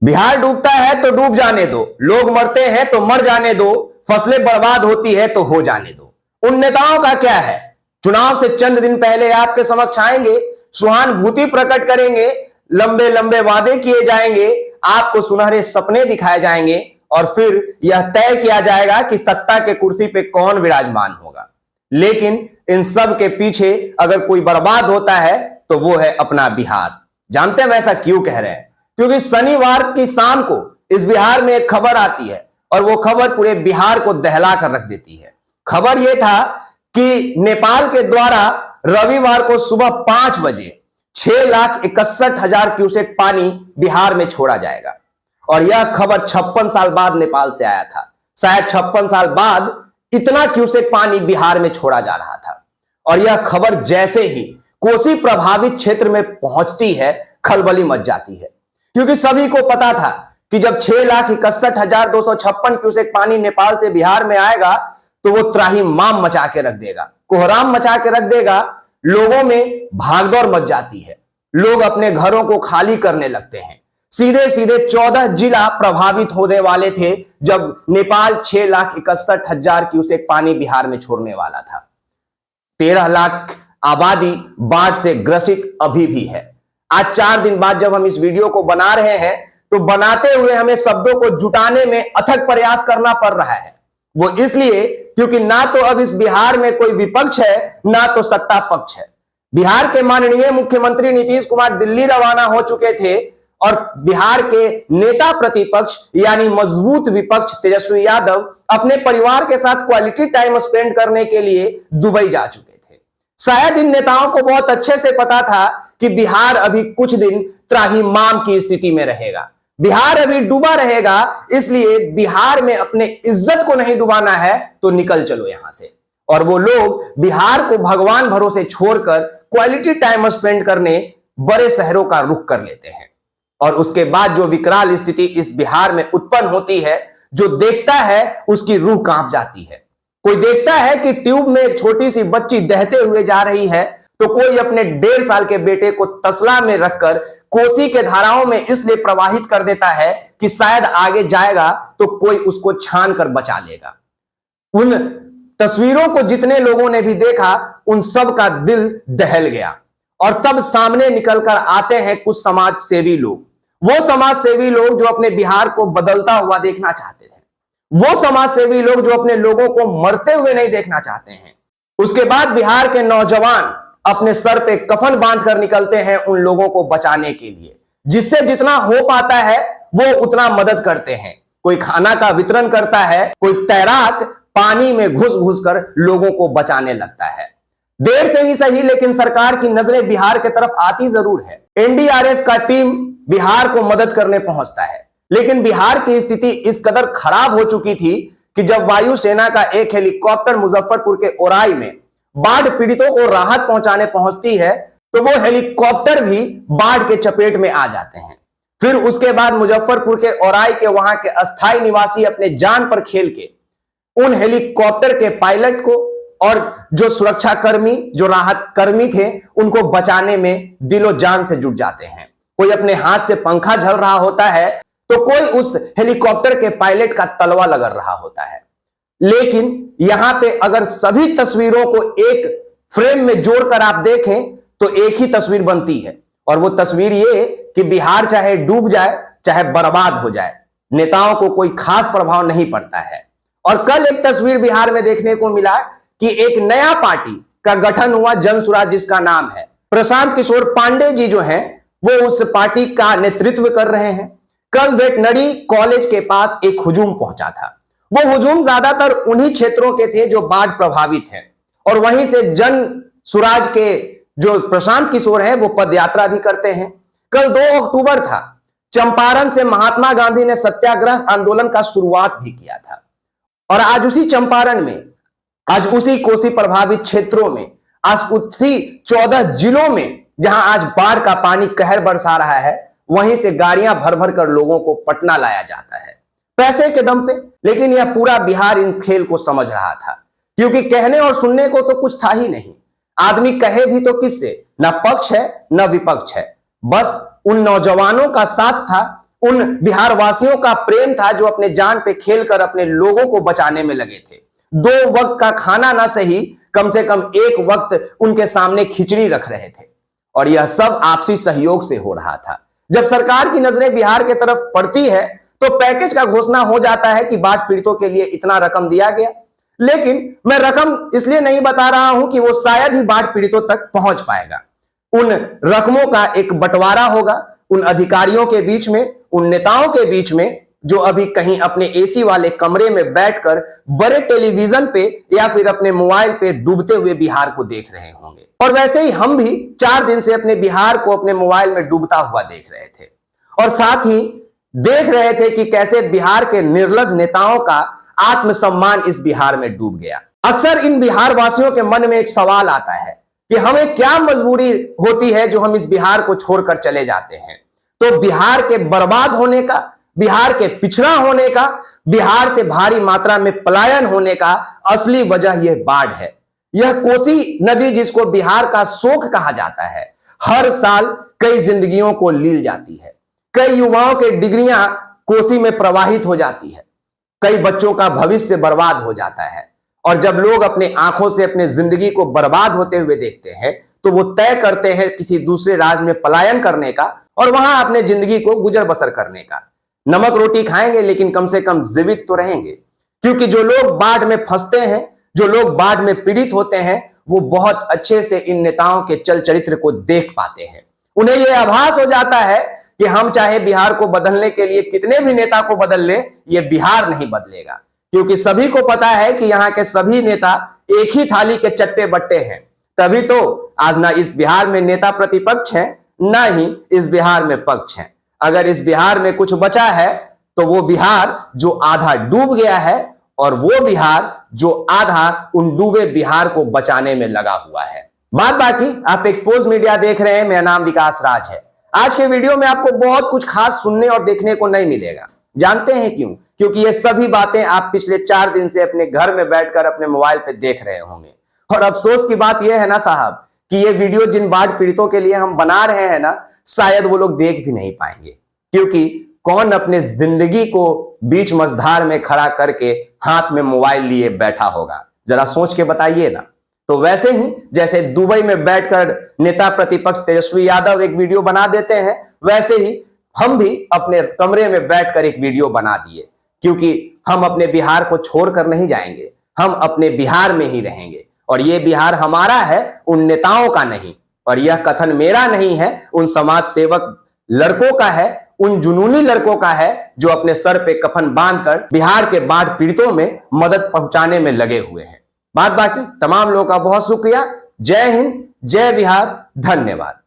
बिहार डूबता है तो डूब जाने दो, लोग मरते हैं तो मर जाने दो, फसलें बर्बाद होती है तो हो जाने दो। उन नेताओं का क्या है? चुनाव से चंद दिन पहले आपके समक्ष आएंगे, सहानुभूति प्रकट करेंगे, लंबे लंबे वादे किए जाएंगे, आपको सुनहरे सपने दिखाए जाएंगे और फिर यह तय किया जाएगा कि सत्ता के कुर्सी पे कौन विराजमान होगा। लेकिन इन सब के पीछे अगर कोई बर्बाद होता है तो वो है अपना बिहार। जानते हैं वैसा क्यों कह रहे हैं? क्योंकि शनिवार की शाम को इस बिहार में एक खबर आती है और वो खबर पूरे बिहार को दहला कर रख देती है। खबर यह था कि नेपाल के द्वारा रविवार को सुबह 5 बजे 6,61,000 क्यूसेक पानी बिहार में छोड़ा जाएगा। और यह खबर 56 साल बाद नेपाल से आया था। शायद 56 साल बाद इतना क्यूसेक पानी बिहार में छोड़ा जा रहा था। और यह खबर जैसे ही कोसी प्रभावित क्षेत्र में पहुंचती है, खलबली मच जाती है। क्योंकि सभी को पता था कि जब 6,61,256 क्यूसेक पानी नेपाल से बिहार में आएगा तो वो त्राहिमाम मचा के रख देगा, कोहराम मचा के रख देगा। लोगों में भागदौड़ मच जाती है, लोग अपने घरों को खाली करने लगते हैं। सीधे सीधे 14 जिला प्रभावित होने वाले थे जब नेपाल 6,61,000 क्यूसेक पानी बिहार में छोड़ने वाला था। 13 लाख आबादी बाढ़ से ग्रसित अभी भी है। आज 4 दिन बाद जब हम इस वीडियो को बना रहे हैं तो बनाते हुए हमें शब्दों को जुटाने में अथक प्रयास करना पड़ रहा है। वो इसलिए क्योंकि ना तो अब इस बिहार में कोई विपक्ष है, ना तो सत्ता पक्ष है। बिहार के माननीय मुख्यमंत्री नीतीश कुमार दिल्ली रवाना हो चुके थे और बिहार के नेता प्रतिपक्ष यानी मजबूत विपक्ष तेजस्वी यादव अपने परिवार के साथ क्वालिटी टाइम स्पेंड करने के लिए दुबई जा चुके थे। शायद इन नेताओं को बहुत अच्छे से पता था कि बिहार अभी कुछ दिन त्राहिमाम की स्थिति में रहेगा, बिहार अभी डूबा रहेगा। इसलिए बिहार में अपने इज्जत को नहीं डुबाना है तो निकल चलो यहां से। और वो लोग बिहार को भगवान भरोसे छोड़कर क्वालिटी टाइम स्पेंड करने बड़े शहरों का रुख कर लेते हैं। और उसके बाद जो विकराल स्थिति इस बिहार में उत्पन्न होती है, जो देखता है उसकी रूह कांप जाती है। कोई देखता है कि ट्यूब में एक छोटी सी बच्ची दहते हुए जा रही है तो कोई अपने 1.5 साल के बेटे को तसला में रखकर कोसी के धाराओं में इसलिए प्रवाहित कर देता है कि शायद आगे जाएगा तो कोई उसको छान कर बचा लेगा। उन तस्वीरों को जितने लोगों ने भी देखा उन सब का दिल दहल गया। और तब सामने निकलकर आते हैं कुछ समाज सेवी लोग, वो समाज सेवी लोग जो अपने बिहार को बदलता हुआ देखना चाहते थे, वो समाज सेवी लोग जो अपने लोगों को मरते हुए नहीं देखना चाहते हैं। उसके बाद बिहार के नौजवान अपने सर पे कफन बांध कर निकलते हैं उन लोगों को बचाने के लिए। जिससे जितना हो पाता है वो उतना मदद करते हैं। कोई खाना का वितरण करता है, कोई तैराक पानी में घुस घुस कर लोगों को बचाने लगता है। देर से ही सही लेकिन सरकार की नजरें बिहार की तरफ आती जरूर है। एनडीआरएफ का टीम बिहार को मदद करने पहुंचता है। लेकिन बिहार की स्थिति इस कदर खराब हो चुकी थी कि जब वायुसेना का एक हेलीकॉप्टर मुजफ्फरपुर के ओराई में बाढ़ पीड़ितों को राहत पहुंचाने पहुंचती है तो वो हेलीकॉप्टर भी बाढ़ के चपेट में आ जाते हैं। फिर उसके बाद मुजफ्फरपुर के ओराई के वहां के अस्थायी निवासी अपने जान पर खेल के उन हेलीकॉप्टर के पायलट को और जो सुरक्षा कर्मी, जो राहत कर्मी थे, उनको बचाने में दिलो जान से जुट जाते हैं। कोई अपने हाथ से पंखा झल रहा होता है तो कोई उस हेलीकॉप्टर के पायलट का तलवा लगा रहा होता है। लेकिन यहां पे अगर सभी तस्वीरों को एक फ्रेम में जोड़कर आप देखें तो एक ही तस्वीर बनती है। और वो तस्वीर ये कि बिहार चाहे डूब जाए चाहे बर्बाद हो जाए, नेताओं को कोई खास प्रभाव नहीं पड़ता है। और कल एक तस्वीर बिहार में देखने को मिला कि एक नया पार्टी का गठन हुआ, जनसुराज जिसका नाम है। प्रशांत किशोर पांडे जी जो हैं वो उस पार्टी का नेतृत्व कर रहे हैं। कल वेटनरी कॉलेज के पास एक हुजूम पहुंचा था। वो हुजूम ज्यादातर उन्हीं क्षेत्रों के थे जो बाढ़ प्रभावित हैं। और वहीं से जन सुराज के जो प्रशांत किशोर हैं वो पदयात्रा भी करते हैं। कल 2 अक्टूबर था। चंपारण से महात्मा गांधी ने सत्याग्रह आंदोलन का शुरुआत भी किया था। और आज उसी चंपारण में, आज उसी कोसी प्रभावित क्षेत्रों में, आज उसी 14 जिलों में जहां आज बाढ़ का पानी कहर बरसा रहा है, वहीं से गाड़ियां भर भर कर लोगों को पटना लाया जाता है पैसे के दम पे। लेकिन यह पूरा बिहार इन खेल को समझ रहा था क्योंकि कहने और सुनने को तो कुछ था ही नहीं। आदमी कहे भी तो किससे? न पक्ष है न विपक्ष है। बस उन नौजवानों का साथ था, उन बिहार वासियों का प्रेम था जो अपने जान पे खेलकर अपने लोगों को बचाने में लगे थे। 2 वक्त का खाना ना सही, कम से कम 1 वक्त उनके सामने खिचड़ी रख रहे थे, और यह सब आपसी सहयोग से हो रहा था। जब सरकार की नजरें बिहार की तरफ पड़ती है तो पैकेज का घोषणा हो जाता है कि बाढ़ पीड़ितों के लिए इतना रकम दिया गया, लेकिन मैं रकम इसलिए नहीं बता रहा हूं कि वो शायद ही बाढ़ पीड़ितों तक पहुंच पाएगा। उन रकमों का एक बंटवारा होगा उन अधिकारियों के बीच में, उन नेताओं के बीच में जो अभी कहीं अपने एसी वाले कमरे में बैठकर बड़े टेलीविजन पे या फिर अपने मोबाइल पे डूबते हुए बिहार को देख रहे होंगे। और वैसे ही हम भी 4 दिन से अपने बिहार को अपने मोबाइल में डूबता हुआ देख रहे थे, और साथ ही देख रहे थे कि कैसे बिहार के निर्लज नेताओं का आत्मसम्मान इस बिहार में डूब गया। अक्सर इन बिहार वासियों के मन में एक सवाल आता है कि हमें क्या मजबूरी होती है जो हम इस बिहार को छोड़कर चले जाते हैं। तो बिहार के बर्बाद होने का, बिहार के पिछड़ा होने का, बिहार से भारी मात्रा में पलायन होने का असली वजह यह बाढ़ है। यह कोसी नदी, जिसको बिहार का शोक कहा जाता है, हर साल कई जिंदगियों को लील जाती है। कई युवाओं के डिग्रियां कोसी में प्रवाहित हो जाती है, कई बच्चों का भविष्य बर्बाद हो जाता है। और जब लोग अपने आंखों से अपने जिंदगी को बर्बाद होते हुए देखते हैं तो वो तय करते हैं किसी दूसरे राज्य में पलायन करने का और वहां अपने जिंदगी को गुजर बसर करने का। नमक रोटी खाएंगे लेकिन कम से कम जीवित तो रहेंगे, क्योंकि जो लोग बाढ़ में फंसते हैं, जो लोग बाढ़ में पीड़ित होते हैं, वो बहुत अच्छे से इन नेताओं के चल चरित्र को देख पाते हैं। उन्हें यह आभास हो जाता है कि हम चाहे बिहार को बदलने के लिए कितने भी नेता को बदल ले, ये बिहार नहीं बदलेगा, क्योंकि सभी को पता है कि यहाँ के सभी नेता एक ही थाली के चट्टे बट्टे हैं। तभी तो आज ना इस बिहार में नेता प्रतिपक्ष है, ना ही इस बिहार में पक्ष है। अगर इस बिहार में कुछ बचा है तो वो बिहार जो आधा डूब गया है, और वो बिहार जो आधा उन डूबे बिहार को बचाने में लगा हुआ है। बात बाकी आप एक्सपोज मीडिया देख रहे हैं, मेरा नाम विकास राज है। आज के वीडियो में आपको बहुत कुछ खास सुनने और देखने को नहीं मिलेगा। जानते हैं क्यों? क्योंकि ये सभी बातें आप पिछले 4 दिन से अपने घर में बैठकर अपने मोबाइल पे देख रहे होंगे। और अफसोस की बात यह है ना साहब कि ये वीडियो जिन बाढ़ पीड़ितों के लिए हम बना रहे हैं ना, शायद वो लोग देख भी नहीं पाएंगे, क्योंकि कौन अपने जिंदगी को बीच मझधार में खड़ा करके हाथ में मोबाइल लिए बैठा होगा, जरा सोच के बताइए ना। तो वैसे ही जैसे दुबई में बैठकर नेता प्रतिपक्ष तेजस्वी यादव एक वीडियो बना देते हैं, वैसे ही हम भी अपने कमरे में बैठकर एक वीडियो बना दिए, क्योंकि हम अपने बिहार को छोड़कर नहीं जाएंगे, हम अपने बिहार में ही रहेंगे। और ये बिहार हमारा है, उन नेताओं का नहीं। और यह कथन मेरा नहीं है, उन समाज सेवक लड़कों का है, उन जुनूनी लड़कों का है जो अपने सर पे कफन बांधकर बिहार के बाढ़ पीड़ितों में मदद पहुंचाने में लगे हुए हैं। बात बाकी तमाम लोगों का बहुत शुक्रिया। जय हिंद, जय बिहार, धन्यवाद।